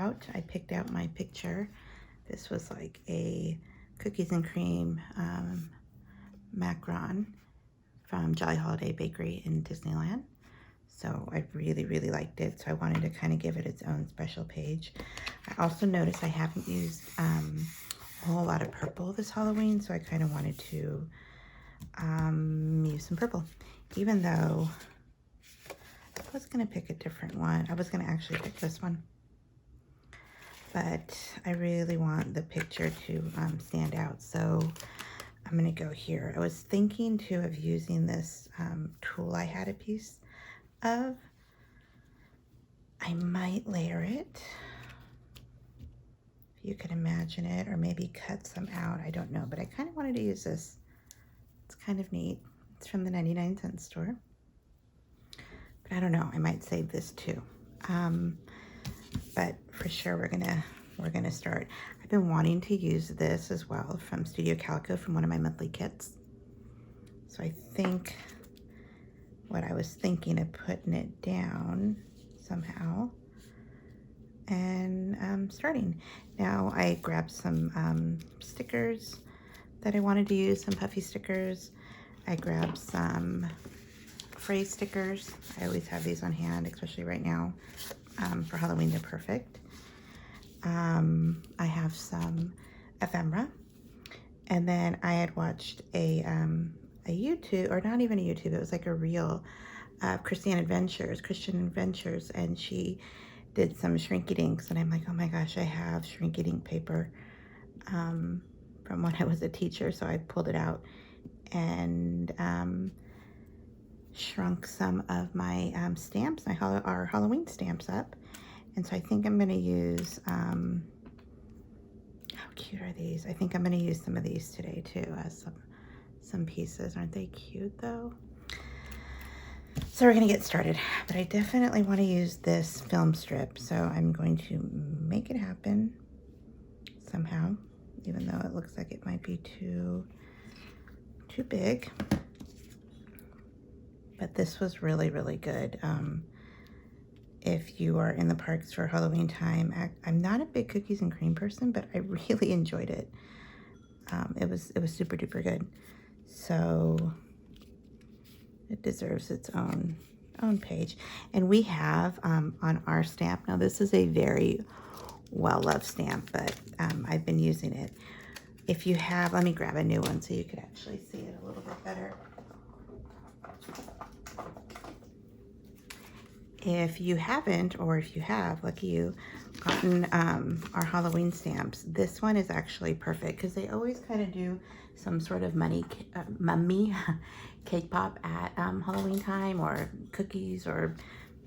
out. I picked out my picture. This was like a cookies and cream macaron from Jolly Holiday Bakery in Disneyland. So I really, really liked it. So I wanted to kind of give it its own special page. I also noticed I haven't used a whole lot of purple this Halloween. So I kind of wanted to use some purple. Even though I was going to pick a different one. I was going to actually pick this one. But I really want the picture to stand out. So I'm going to go here. I was thinking too of using this tool I had a piece of. I might layer it, if you could imagine it, or maybe cut some out. I don't know, but I kind of wanted to use this. It's kind of neat. It's from the 99-cent store. But I don't know, I might save this too. But for sure we're gonna start. I've been wanting to use this as well from Studio Calico from one of my monthly kits. So I think what I was thinking of putting it down somehow and starting. Now I grabbed some stickers that I wanted to use, some puffy stickers. I grabbed some phrase stickers. I always have these on hand, especially right now. For Halloween, they're perfect. I have some ephemera. And then I had watched a YouTube, or not even a YouTube, it was like a reel of Christian Adventures, and she did some Shrinky Dinks, and I'm like, oh my gosh, I have Shrinky Dink paper from when I was a teacher, so I pulled it out and shrunk some of my stamps, our Halloween stamps up. And so I think I'm going to use, how cute are these? I think I'm going to use some of these today too as some pieces. Aren't they cute though? So we're going to get started, but I definitely want to use this film strip. So I'm going to make it happen somehow, even though it looks like it might be too big. But this was really, really good. If you are in the parks for Halloween time, I'm not a big cookies and cream person, but I really enjoyed it. It was super duper good. So it deserves its own page. And we have on our stamp, now this is a very well-loved stamp, but I've been using it. If you have, let me grab a new one so you could actually see it a little bit better. If you haven't, or if you have, lucky you, gotten our Halloween stamps, this one is actually perfect because they always kind of do some sort of mummy cake pop at Halloween time, or cookies or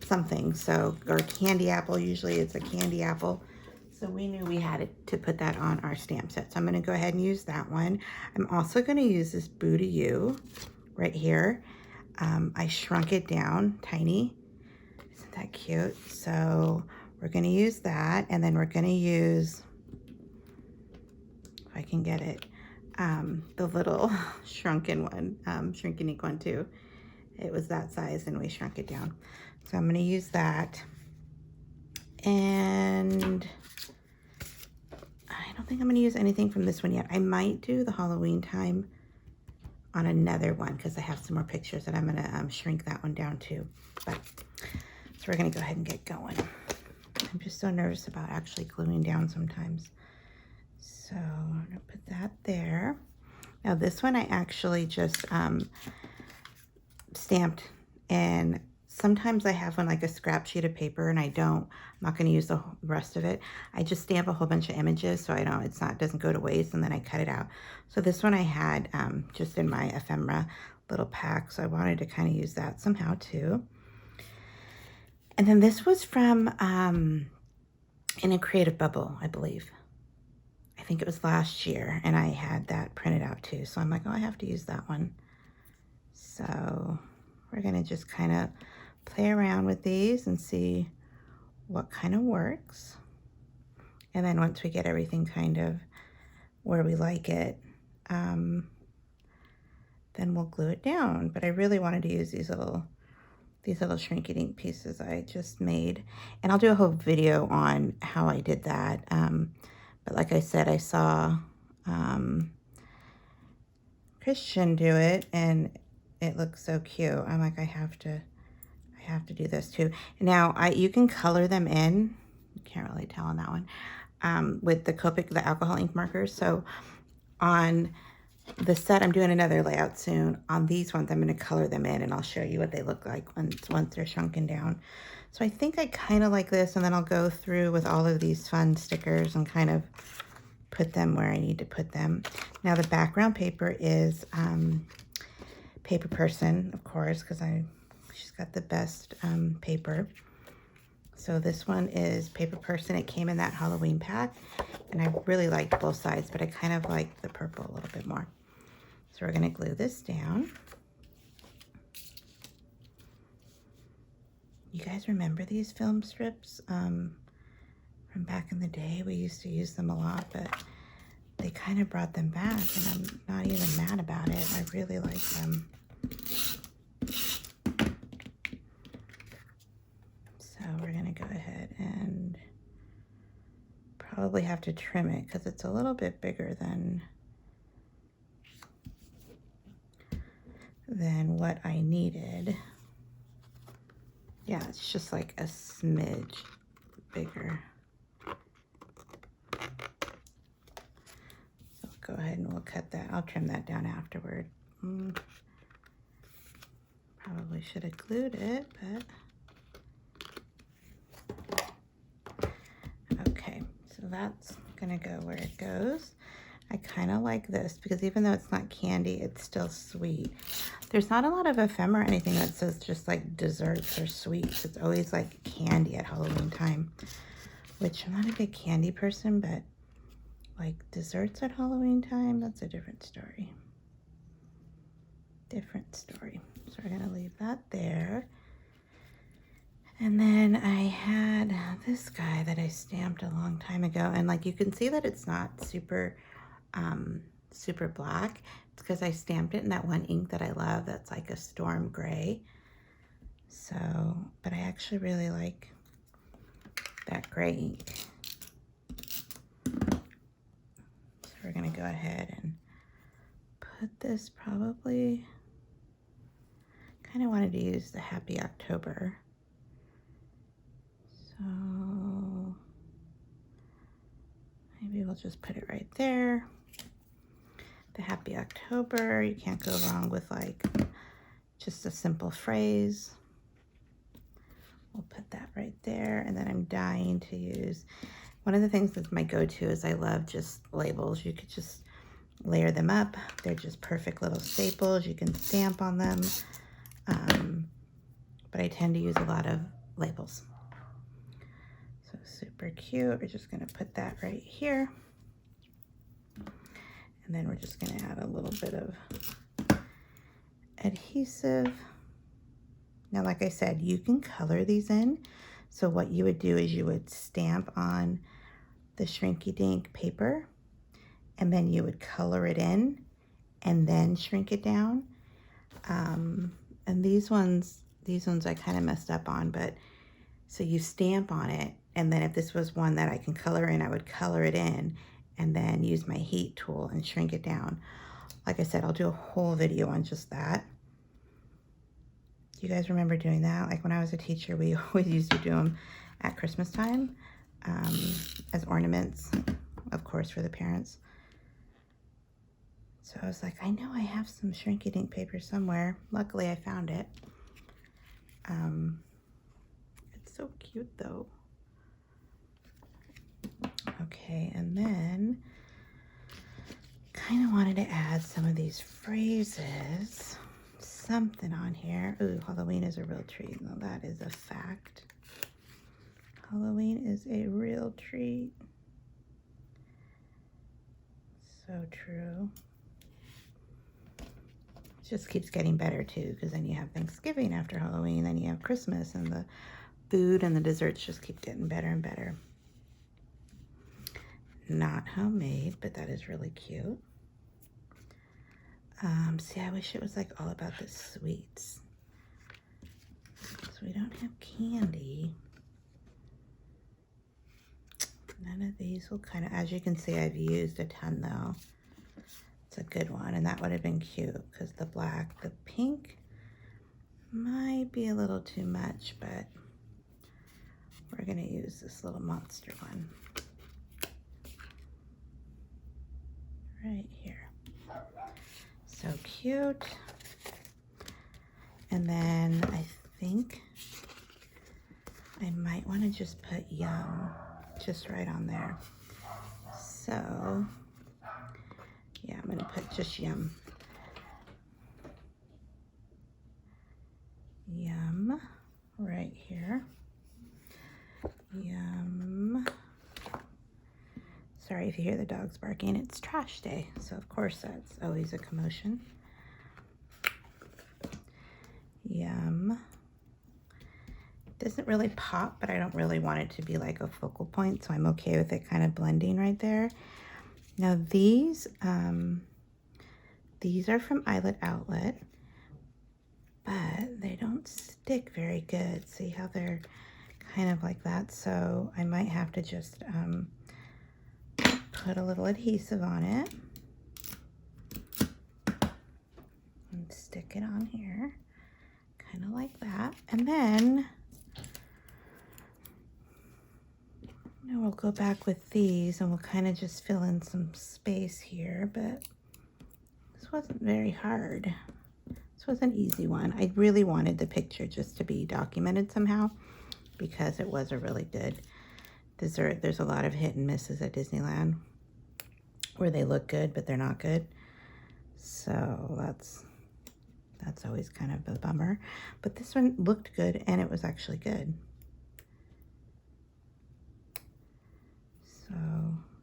something. So, or candy apple, usually it's a candy apple. So we knew we had to put that on our stamp set. So I'm going to go ahead and use that one. I'm also going to use this Boo to You right here. I shrunk it down tiny. Isn't that cute? So we're going to use that, and then we're going to use, if I can get it, the little shrunken one, Shrinkinique one too. It was that size and we shrunk it down. So I'm going to use that. And I don't think I'm going to use anything from this one yet. I might do the Halloween time on another one because I have some more pictures, and I'm going to shrink that one down too. But so we're going to go ahead and get going. I'm just so nervous about actually gluing down sometimes. So I'm going to put that there. Now this one I actually just stamped, and sometimes I have one like a scrap sheet of paper, and I'm not going to use the rest of it. I just stamp a whole bunch of images so it doesn't go to waste, and then I cut it out. So this one I had just in my ephemera little pack, so I wanted to kind of use that somehow too. And then this was from In a Creative Bubble, I believe. I think it was last year, and I had that printed out too. So I'm like, oh, I have to use that one. So we're going to just kind of play around with these and see what kind of works. And then once we get everything kind of where we like it, then we'll glue it down. But I really wanted to use these little these little Shrinky Dink pieces I just made. And I'll do a whole video on how I did that. But like I said, I saw Christian do it, and it looks so cute. I'm like, I have to do this too. Now, you can color them in. You can't really tell on that one. With the Copic, the alcohol ink markers. So on the set, I'm doing another layout soon. On these ones, I'm going to color them in, and I'll show you what they look like once they're shrunken down. So I think I kind of like this, and then I'll go through with all of these fun stickers and kind of put them where I need to put them. Now the background paper is Paper Person, of course, because she's got the best paper. So this one is Paper Person. It came in that Halloween pack, and I really liked both sides, but I kind of like the purple a little bit more. So we're going to glue this down. You guys remember these film strips from back in the day? We used to use them a lot, but they kind of brought them back, and I'm not even mad about it. I really like them. So we're going to go ahead and probably have to trim it because it's a little bit bigger than what I needed. Yeah, it's just like a smidge bigger. So go ahead and we'll cut that. I'll trim that down afterward. Probably should have glued it, but okay, so that's gonna go where it goes. I kind of like this because even though it's not candy, it's still sweet. There's not a lot of ephemera or anything that says just like desserts or sweets. It's always like candy at Halloween time, which I'm not a big candy person, but like desserts at Halloween time, that's a different story. Different story. So we're gonna leave that there. And then I had this guy that I stamped a long time ago, and like you can see that it's not super super black. It's because I stamped it in that one ink that I love that's like a storm gray. So, but I actually really like that gray ink. So we're gonna go ahead and put this probably, kind of wanted to use the Happy October. So maybe we'll just put it right there. The Happy October, you can't go wrong with like just a simple phrase. We'll put that right there. And then I'm dying to use, one of the things that's my go-to is I love just labels. You could just layer them up. They're just perfect little staples. You can stamp on them. But I tend to use a lot of labels. So super cute. We're just gonna put that right here. And then we're just gonna add a little bit of adhesive. Now, like I said, you can color these in. So what you would do is you would stamp on the Shrinky Dink paper, and then you would color it in and then shrink it down. And these ones I kind of messed up on, but so you stamp on it, and then if this was one that I can color in, I would color it in and then use my heat tool and shrink it down. Like I said, I'll do a whole video on just that. Do you guys remember doing that? Like when I was a teacher, we always used to do them at Christmas time as ornaments, of course, for the parents. So I was like, I know I have some Shrinky Dink paper somewhere. Luckily, I found it. It's so cute, though. Okay, and then kind of wanted to add some of these phrases. Something on here. Ooh, Halloween is a real treat. No, that is a fact. Halloween is a real treat. So true. It just keeps getting better too, because then you have Thanksgiving after Halloween, then you have Christmas, and the food and the desserts just keep getting better and better. Not homemade, but that is really cute. See, I wish it was like all about the sweets. So we don't have candy. None of these will kind of, as you can see, I've used a ton though. It's a good one, and that would have been cute because the black, the pink might be a little too much, but we're gonna use this little monster one right here. So cute. And then I think I might want to just put yum just right on there. So yeah, I'm gonna put just yum. Yum right here. Yum. Sorry if you hear the dogs barking, it's trash day, so of course that's always a commotion. Yum. Doesn't really pop, but I don't really want it to be like a focal point, so I'm okay with it kind of blending right there. Now these are from Eyelet Outlet, but they don't stick very good. See how they're kind of like that? So I might have to just put a little adhesive on it and stick it on here, kind of like that. And then now we'll go back with these and we'll kind of just fill in some space here, but this wasn't very hard. This was an easy one. I really wanted the picture just to be documented somehow because it was a really good dessert. There's a lot of hit and misses at Disneyland where they look good, but they're not good. So that's always kind of a bummer. But this one looked good and it was actually good. So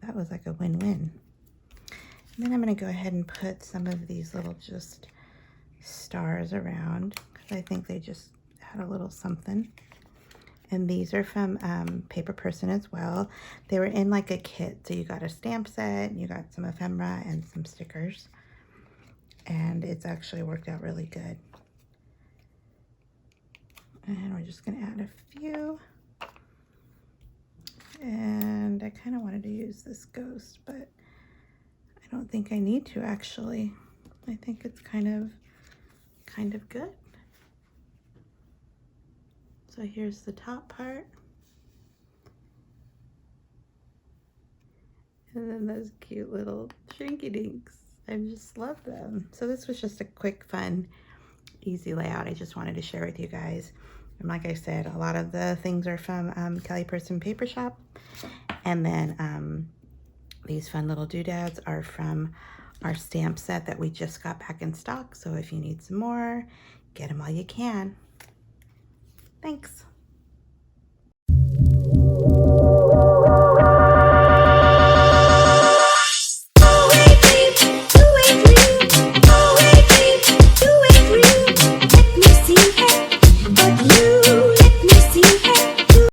that was like a win-win. And then I'm going to go ahead and put some of these little just stars around because I think they just had a little something. And these are from Paper Person as well. They were in like a kit. So you got a stamp set, and you got some ephemera and some stickers. And it's actually worked out really good. And we're just going to add a few. And I kind of wanted to use this ghost, but I don't think I need to actually. I think it's kind of good. So here's the top part. And then those cute little Shrinky Dinks. I just love them. So this was just a quick, fun, easy layout. I just wanted to share with you guys. And like I said, a lot of the things are from Kelly Person Paper Shop. And then these fun little doodads are from our stamp set that we just got back in stock. So if you need some more, get them while you can. Thanks.